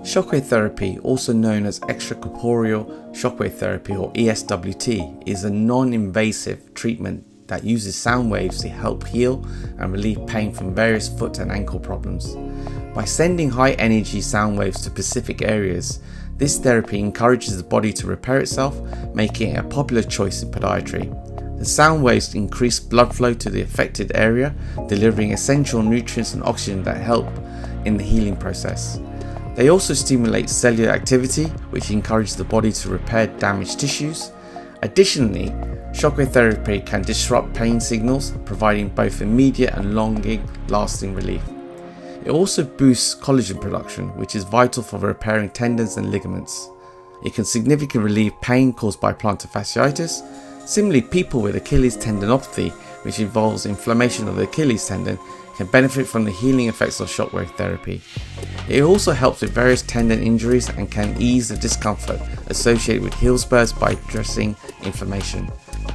Shockwave therapy, also known as extracorporeal shockwave therapy or ESWT, is a non-invasive treatment that uses sound waves to help heal and relieve pain from various foot and ankle problems. By sending high energy sound waves to specific areas, this therapy encourages the body to repair itself, making it a popular choice in podiatry. The sound waves increase blood flow to the affected area, delivering essential nutrients and oxygen that help in the healing process. They also stimulate cellular activity, which encourages the body to repair damaged tissues. Additionally, shockwave therapy can disrupt pain signals, providing both immediate and long-lasting relief. It also boosts collagen production, which is vital for repairing tendons and ligaments. It can significantly relieve pain caused by plantar fasciitis. Similarly, people with Achilles tendinopathy, which involves inflammation of the Achilles tendon, can benefit from the healing effects of shockwave therapy. It also helps with various tendon injuries and can ease the discomfort associated with heel spurs by addressing inflammation.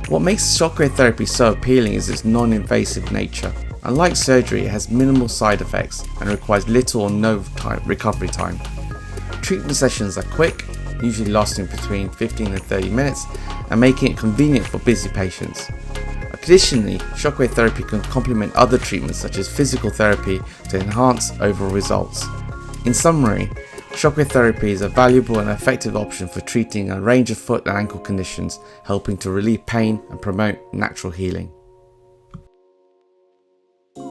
What makes shockwave therapy so appealing is its non-invasive nature. Unlike surgery, it has minimal side effects and requires little or no recovery time. Treatment sessions are quick, usually lasting between 15 and 30 minutes, and making it convenient for busy patients. Additionally, shockwave therapy can complement other treatments such as physical therapy to enhance overall results. In summary, shockwave therapy is a valuable and effective option for treating a range of foot and ankle conditions, helping to relieve pain and promote natural healing.